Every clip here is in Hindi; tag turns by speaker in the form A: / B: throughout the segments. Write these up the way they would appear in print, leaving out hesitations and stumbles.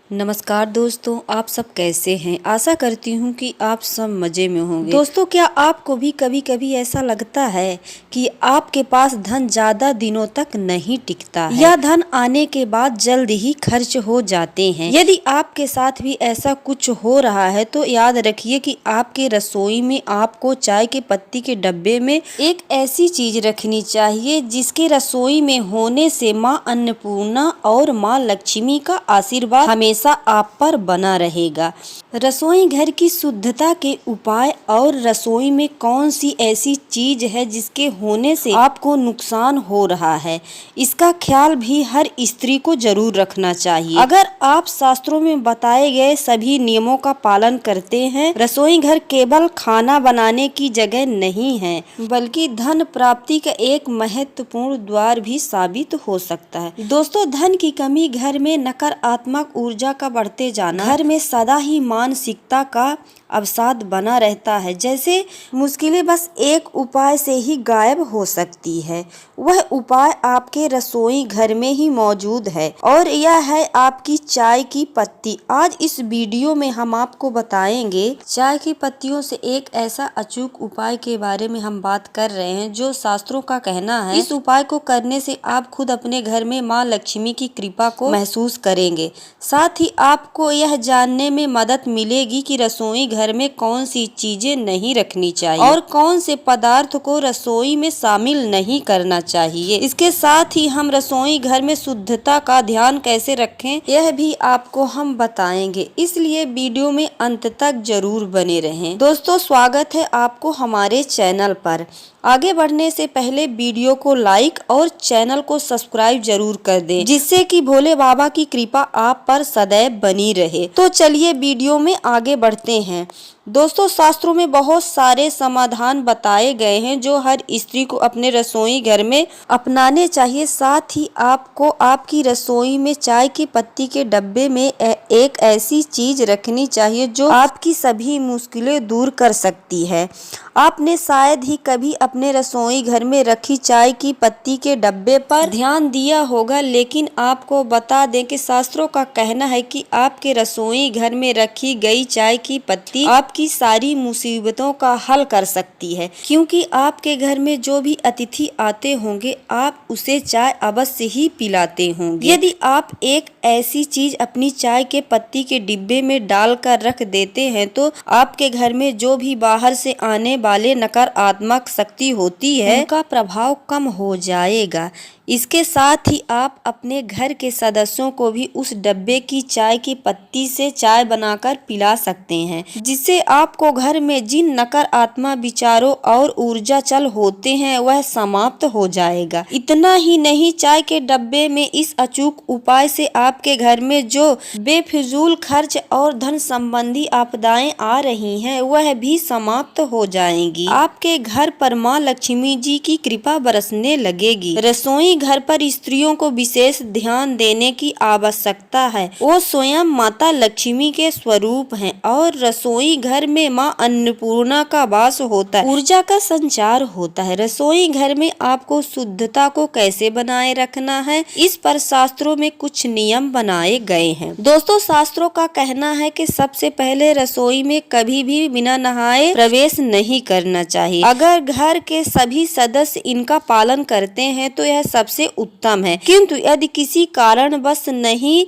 A: नमस्कार दोस्तों, आप सब कैसे हैं। आशा करती हूँ कि आप सब मज़े में होंगे। दोस्तों, क्या आपको भी कभी कभी ऐसा लगता है कि आपके पास धन ज़्यादा दिनों तक नहीं टिकता है या धन आने के बाद जल्द ही खर्च हो जाते हैं। यदि आपके साथ भी ऐसा कुछ हो रहा है तो याद रखिए कि आपके रसोई में आपको चाय के पत्ती के डब्बे में एक ऐसी चीज रखनी चाहिए जिसके रसोई में होने से माँ अन्नपूर्णा और माँ लक्ष्मी का आशीर्वाद हमेशा आप पर बना रहेगा। रसोई घर की शुद्धता के उपाय और रसोई में कौन सी ऐसी चीज है जिसके होने से आपको नुकसान हो रहा है, इसका ख्याल भी हर स्त्री को जरूर रखना चाहिए। अगर आप शास्त्रों में बताए गए सभी नियमों का पालन करते हैं, रसोई घर केवल खाना बनाने की जगह नहीं है बल्कि धन प्राप्ति का एक महत्वपूर्ण द्वार भी साबित हो सकता है। दोस्तों, धन की कमी घर में नकारात्मक ऊर्जा का बढ़ते जाना, घर में सदा ही मानसिकता का अवसाद बना रहता है, जैसे मुश्किलें बस एक उपाय से ही गायब हो सकती है। वह उपाय आपके रसोई घर में ही मौजूद है और यह है आपकी चाय की पत्ती। आज इस वीडियो में हम आपको बताएंगे चाय की पत्तियों से एक ऐसा अचूक उपाय के बारे में हम बात कर रहे हैं जो शास्त्रों का कहना है इस उपाय को करने से आप खुद अपने घर में माँ लक्ष्मी की कृपा को महसूस करेंगे। साथ ही आपको यह जानने में मदद मिलेगी कि रसोई घर में कौन सी चीजें नहीं रखनी चाहिए और कौन से पदार्थ को रसोई में शामिल नहीं करना चाहिए। इसके साथ ही हम रसोई घर में शुद्धता का ध्यान कैसे रखें यह भी आपको हम बताएंगे, इसलिए वीडियो में अंत तक जरूर बने रहें। दोस्तों, स्वागत है आपको हमारे चैनल पर। आगे बढ़ने से पहले वीडियो को लाइक और चैनल को सब्सक्राइब जरूर कर दें, जिससे कि भोले बाबा की कृपा आप पर सदैव बनी रहे। तो चलिए वीडियो में आगे बढ़ते हैं। दोस्तों, शास्त्रों में बहुत सारे समाधान बताए गए हैं जो हर स्त्री को अपने रसोई घर में अपनाने चाहिए। साथ ही आपको आपकी रसोई में चाय की पत्ती के डब्बे में एक ऐसी चीज रखनी चाहिए जो आपकी सभी मुश्किलें दूर कर सकती है। आपने शायद ही कभी अपने रसोई घर में रखी चाय की पत्ती के डब्बे पर ध्यान दिया होगा, लेकिन आपको बता दें कि शास्त्रों का कहना है कि आपके रसोई घर में रखी गई चाय की पत्ती आपकी सारी मुसीबतों का हल कर सकती है, क्योंकि आपके घर में जो भी अतिथि आते होंगे आप उसे चाय अवश्य ही पिलाते होंगे। यदि आप एक ऐसी चीज अपनी चाय के पत्ती के डिब्बे में डालकर रख देते हैं तो आपके घर में जो भी बाहर से आने वाले नकारात्मक शक्ति होती है उनका प्रभाव कम हो जाएगा। इसके साथ ही आप अपने घर के सदस्यों को भी उस डब्बे की चाय की पत्ती से चाय बनाकर पिला सकते हैं, जिससे आपको घर में जिन नकारात्मक विचारों और ऊर्जा चल होते हैं वह समाप्त हो जाएगा। इतना ही नहीं, चाय के डब्बे में इस अचूक उपाय से आपके घर में जो बेफिजूल खर्च और धन संबंधी आपदाएं आ रही हैं वह भी समाप्त हो जाएंगी। आपके घर पर माँ लक्ष्मी जी की कृपा बरसने लगेगी। रसोई घर पर स्त्रियों को विशेष ध्यान देने की आवश्यकता है। वो स्वयं माता लक्ष्मी के स्वरूप हैं और रसोई घर में माँ अन्नपूर्णा का वास होता है, ऊर्जा का संचार होता है। रसोई घर में आपको शुद्धता को कैसे बनाए रखना है, इस पर शास्त्रों में कुछ नियम बनाए गए हैं। दोस्तों, शास्त्रों का कहना है कि सबसे पहले रसोई में कभी भी बिना नहाए प्रवेश नहीं करना चाहिए। अगर घर के सभी सदस्य इनका पालन करते हैं तो यह सबसे उत्तम है, किंतु यदि किसी कारणवश नहीं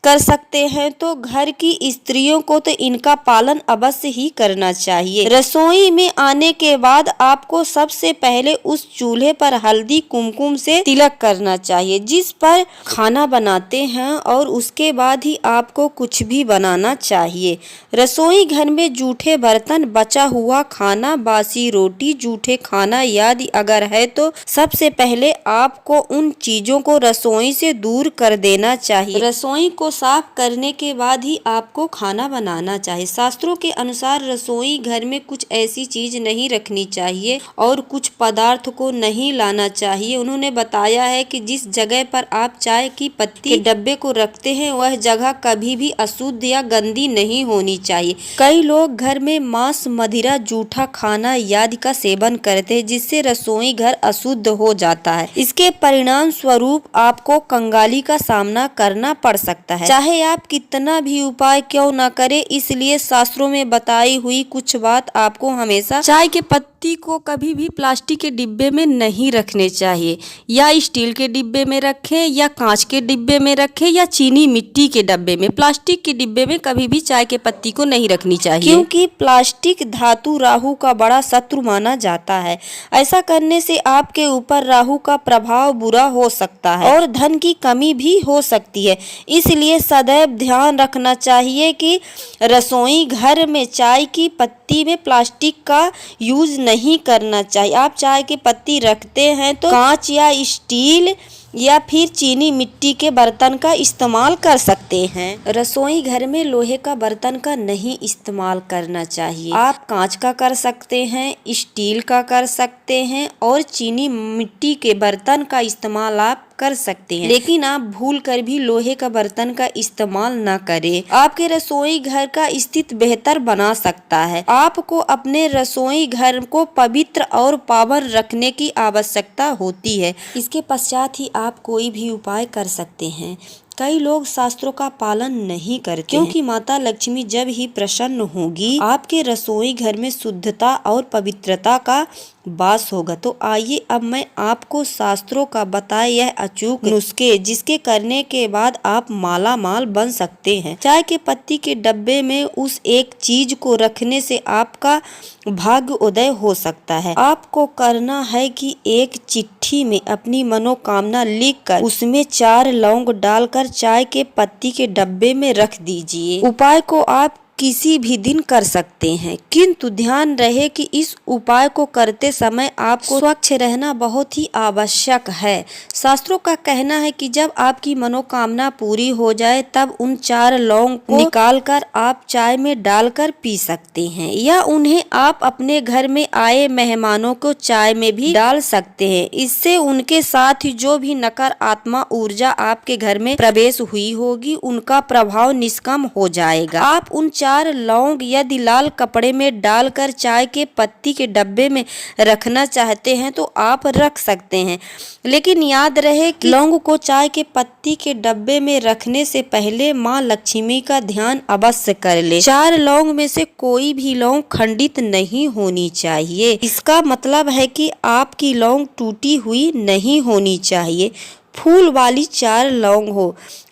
A: कर सकते हैं तो घर की स्त्रियों को तो इनका पालन अवश्य ही करना चाहिए। रसोई में आने के बाद आपको सबसे पहले उस चूल्हे पर हल्दी कुमकुम से तिलक करना चाहिए जिस पर खाना बनाते हैं, और उसके बाद ही आपको कुछ भी बनाना चाहिए। रसोई घर में जूठे बर्तन, बचा हुआ खाना, बासी रोटी, जूठे खाना आदि अगर है तो सबसे पहले आपको उन चीजों को रसोई से दूर कर देना चाहिए। रसोई को साफ करने के बाद ही आपको खाना बनाना चाहिए। शास्त्रों के अनुसार रसोई घर में कुछ ऐसी चीज नहीं रखनी चाहिए और कुछ पदार्थ को नहीं लाना चाहिए। उन्होंने बताया है कि जिस जगह पर आप चाय की पत्ती के डब्बे को रखते हैं वह जगह कभी भी अशुद्ध या गंदी नहीं होनी चाहिए। कई लोग घर में मांस, मदिरा, जूठा खाना आदि का सेवन करते हैं जिससे रसोई घर अशुद्ध हो जाता है। इसके परिणाम स्वरूप आपको कंगाली का सामना करना पड़ सकता है। है, चाहे आप कितना भी उपाय क्यों न करें। इसलिए शास्त्रों में बताई हुई कुछ बात आपको हमेशा चाय के पत्ती को कभी भी प्लास्टिक के डिब्बे में नहीं रखने चाहिए, या स्टील के डिब्बे में रखें, या कांच के डिब्बे में रखें, या चीनी मिट्टी के डिब्बे में। प्लास्टिक के डिब्बे में कभी भी चाय के पत्ती को नहीं रखनी चाहिए, क्योंकि प्लास्टिक धातु राहु का बड़ा शत्रु माना जाता है। ऐसा करने से आपके ऊपर राहु का प्रभाव बुरा हो सकता है और धन की कमी भी हो सकती है। इसलिए सदैव ध्यान रखना चाहिए कि रसोई घर में चाय की पत्ती में प्लास्टिक का यूज नहीं करना चाहिए। आप चाय की पत्ती रखते हैं तो कांच या स्टील या फिर चीनी मिट्टी के बर्तन का इस्तेमाल कर सकते हैं। रसोई घर में लोहे का बर्तन का नहीं इस्तेमाल करना चाहिए। आप कांच का कर सकते हैं, स्टील का कर सकते हैं और चीनी मिट्टी के बर्तन का इस्तेमाल आप कर सकते हैं, लेकिन आप भूल कर भी लोहे का बर्तन का इस्तेमाल न करें। आपके रसोई घर का स्थिति बेहतर बना सकता है। आपको अपने रसोई घर को पवित्र और पावन रखने की आवश्यकता होती है। इसके पश्चात ही आप कोई भी उपाय कर सकते हैं। कई लोग शास्त्रों का पालन नहीं करते, क्योंकि माता लक्ष्मी जब ही प्रसन्न होगी आपके रसोई घर में शुद्धता और पवित्रता का वास होगा। तो आइए अब मैं आपको शास्त्रों का बताए यह अचूक नुस्खे, जिसके करने के बाद आप माला माल बन सकते हैं। चाय के पत्ती के डब्बे में उस एक चीज को रखने से आपका भाग्य उदय हो सकता है। आपको करना है कि एक चिट्ठी में अपनी मनोकामना लिखकर उसमें 4 लौंग डालकर चाय के पत्ती के डब्बे में रख दीजिए। उपाय को आप किसी भी दिन कर सकते हैं, किंतु ध्यान रहे कि इस उपाय को करते समय आपको स्वच्छ रहना बहुत ही आवश्यक है। शास्त्रों का कहना है कि जब आपकी मनोकामना पूरी हो जाए तब उन 4 लौंग को निकालकर आप चाय में डालकर पी सकते हैं, या उन्हें आप अपने घर में आए मेहमानों को चाय में भी डाल सकते हैं। इससे उनके साथ ही जो भी नकारात्मक ऊर्जा आपके घर में प्रवेश हुई होगी उनका प्रभाव निष्कम हो जाएगा। आप उन 4 लौंग यदि लाल कपड़े में डालकर चाय के पत्ती के डब्बे में रखना चाहते हैं तो आप रख सकते हैं, लेकिन याद रहे कि लौंग को चाय के पत्ती के डब्बे में रखने से पहले माँ लक्ष्मी का ध्यान अवश्य कर ले। 4 लौंग में से कोई भी लौंग खंडित नहीं होनी चाहिए। इसका मतलब है कि आपकी लौंग टूटी हुई नहीं होनी चाहिए। फूल वाली 4 लौंग हो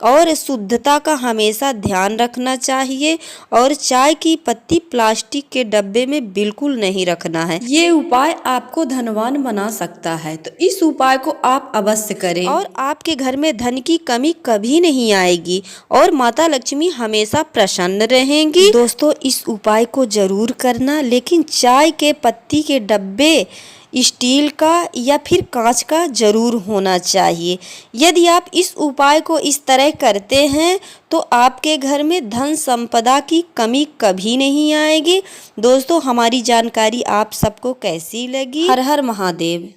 A: और शुद्धता का हमेशा ध्यान रखना चाहिए, और चाय की पत्ती प्लास्टिक के डब्बे में बिल्कुल नहीं रखना है। ये उपाय आपको धनवान बना सकता है, तो इस उपाय को आप अवश्य करें और आपके घर में धन की कमी कभी नहीं आएगी और माता लक्ष्मी हमेशा प्रसन्न रहेंगी। दोस्तों, इस उपाय को जरूर करना, लेकिन चाय के पत्ती के डब्बे स्टील का या फिर कांच का जरूर होना चाहिए। यदि आप इस उपाय को इस तरह करते हैं तो आपके घर में धन संपदा की कमी कभी नहीं आएगी। दोस्तों, हमारी जानकारी आप सबको कैसी लगी? हर हर महादेव।